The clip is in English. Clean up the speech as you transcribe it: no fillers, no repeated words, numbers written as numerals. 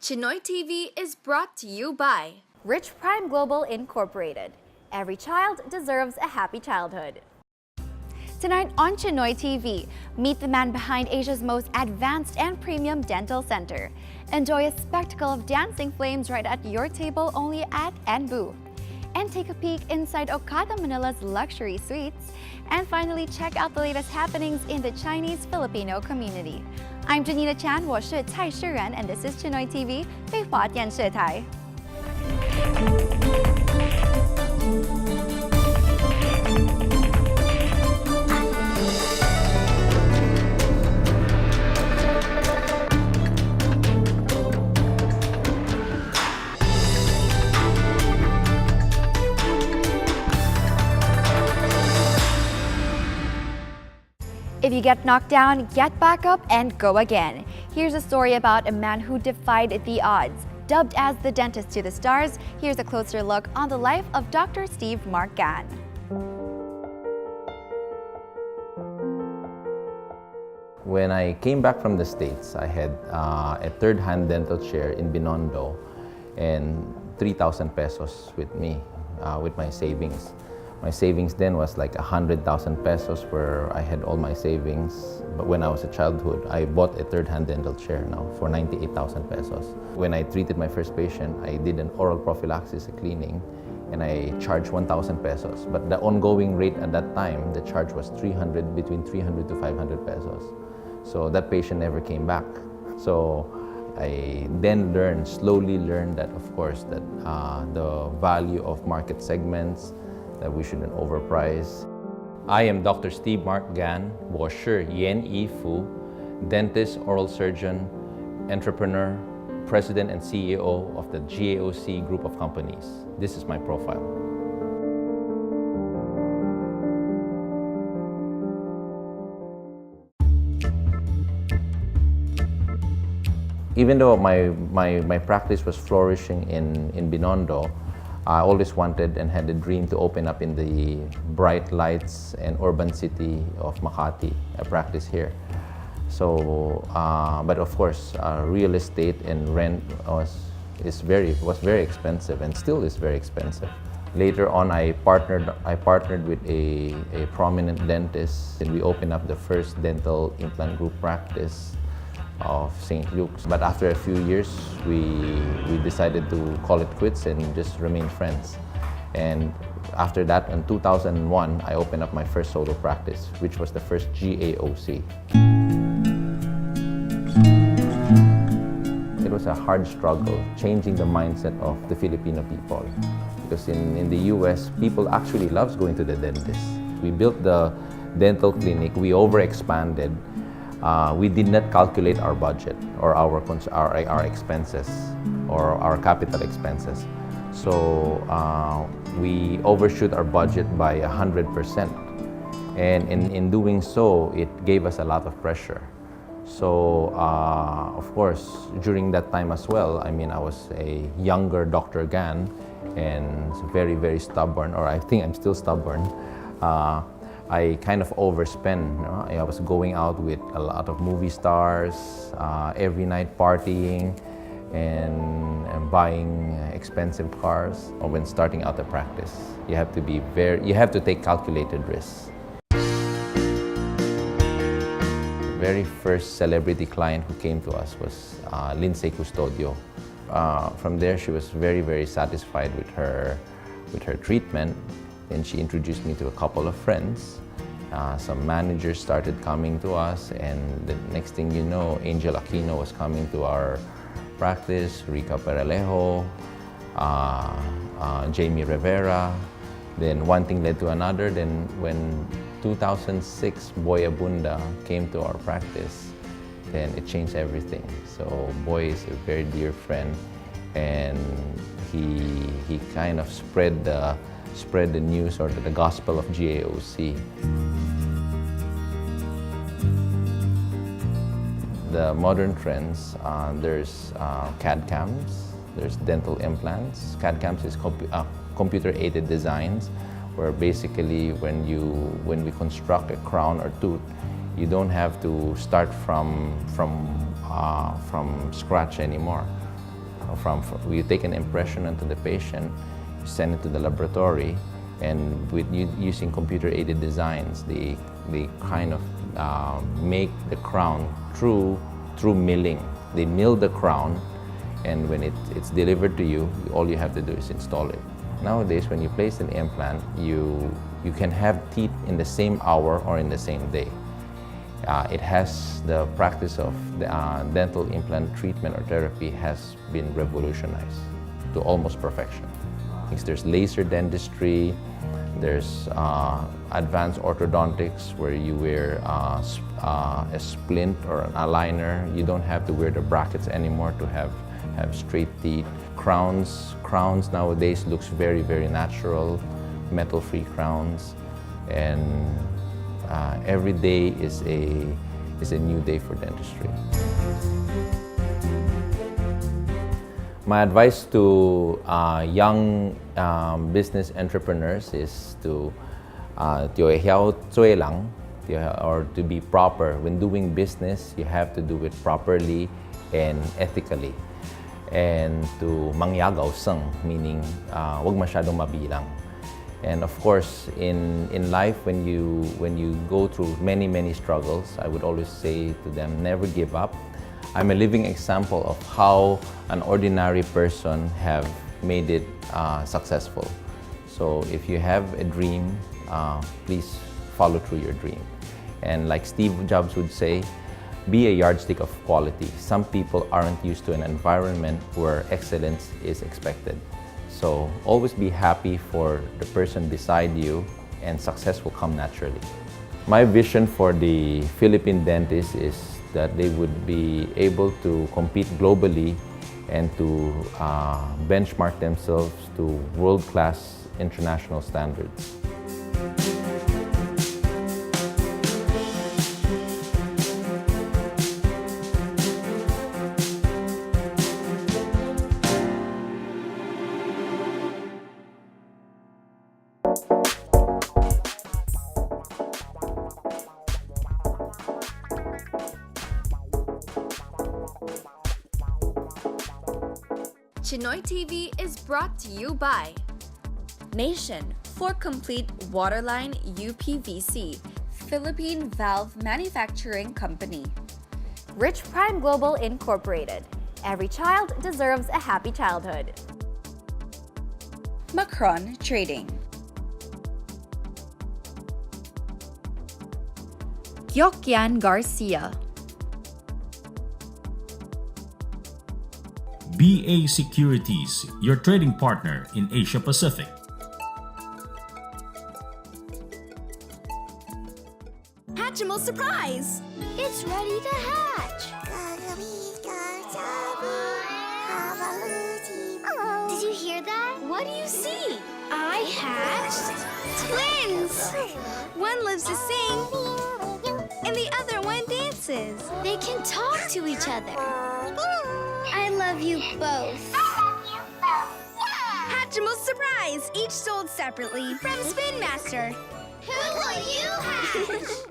ChinoyTV is brought to you by Rich Prime Global Incorporated. Every child deserves a happy childhood. Tonight on Chinoy TV, meet the man behind Asia's most advanced and premium dental center. Enjoy a spectacle of dancing flames right at your table only at Enbu. And take a peek inside Okata Manila's luxury suites. And finally, check out the latest happenings in the Chinese-Filipino community. I'm Janina Chan, 我是蔡诗然, and this is Chinoy TV, 废话电视台. If you get knocked down, get back up and go again. Here's a story about a man who defied the odds. Dubbed as the dentist to the stars, here's a closer look on the life of Dr. Steve Mark Gan. When I came back from the States, I had a third-hand dental chair in Binondo and 3,000 pesos with me, with my savings. My savings then was like 100,000 pesos, where I had all my savings. But when I was a childhood, I bought a third-hand dental chair now for 98,000 pesos. When I treated my first patient, I did an oral prophylaxis, a cleaning, and I charged 1,000 pesos. But the ongoing rate at that time, the charge was between 300 to 500 pesos. So that patient never came back. So I then slowly learned that, of course, that the value of market segments, that we shouldn't overprice. I am Dr. Steve Mark Gan, 我是严一夫, dentist, oral surgeon, entrepreneur, president and CEO of the GAOC group of companies. This is my profile. Even though my practice was flourishing in Binondo, I always wanted and had a dream to open up in the bright lights and urban city of Makati. I practice here. So, but of course, real estate and rent was very expensive and still is very expensive. Later on, I partnered with a prominent dentist, and we opened up the first dental implant group practice of St. Luke's. But after a few years, we decided to call it quits and just remain friends. And after that, in 2001, I opened up my first solo practice, which was the first GAOC. It was a hard struggle, changing the mindset of the Filipino people. Because in the US, people actually loves going to the dentist. We built the dental clinic, we overexpanded. We did not calculate our budget or our expenses or our capital expenses. So we overshoot our budget by 100%. And in doing so, it gave us a lot of pressure. So of course, during that time as well, I mean, I was a younger Dr. Gan and very, very stubborn, or I think I'm still stubborn. I kind of overspent. You know? I was going out with a lot of movie stars, every night partying, and buying expensive cars. Or when starting out the practice, you have to take calculated risks. The very first celebrity client who came to us was Lindsay Custodio. From there, she was very, very satisfied with her treatment. Then she introduced me to a couple of friends. Some managers started coming to us, and the next thing you know, Angel Aquino was coming to our practice, Rica Peralejo, Jamie Rivera. Then one thing led to another. Then when 2006, Boy Abunda came to our practice, then it changed everything. So Boy is a very dear friend, and he kind of spread the news or the gospel of GAOC. The modern trends, there's CAD cams, there's dental implants. CAD cams is computer-aided designs, where basically when we construct a crown or tooth, you don't have to start from scratch anymore. you take an impression onto the patient, you send it to the laboratory, and using computer-aided designs, they kind of make the crown through milling. They mill the crown, and when it's delivered to you, all you have to do is install it. Nowadays, when you place an implant, you can have teeth in the same hour or in the same day. It has the practice of dental implant treatment or therapy has been revolutionized to almost perfection. There's laser dentistry, there's advanced orthodontics where you wear a splint or an aligner. You don't have to wear the brackets anymore to have straight teeth. Crowns nowadays looks very, very natural, metal-free crowns, and every day is a new day for dentistry. My advice to young business entrepreneurs is to or to be proper. When doing business, you have to do it properly and ethically. And to mangyagaw-seng, meaning wag masyadong mabilang. And of course, in life, when you go through many struggles, I would always say to them, never give up. I'm a living example of how an ordinary person have made it successful. So if you have a dream, please follow through your dream. And like Steve Jobs would say, be a yardstick of quality. Some people aren't used to an environment where excellence is expected. So always be happy for the person beside you, and success will come naturally. My vision for the Philippine dentists is that they would be able to compete globally and to benchmark themselves to world-class international standards. Chinoy TV is brought to you by Nation for complete waterline UPVC, Philippine Valve Manufacturing Company. Rich Prime Global Incorporated. Every child deserves a happy childhood. Macron Trading. Gyokyan Garcia. BA Securities, your trading partner in Asia Pacific. Hatchimal surprise! It's ready to hatch! Did you hear that? What do you see? I hatched twins! One lives to sing, and the other one dances. They can talk to each other. I love you both. Hatchimal surprise! Each sold separately from Spin Master. Who will you hatch?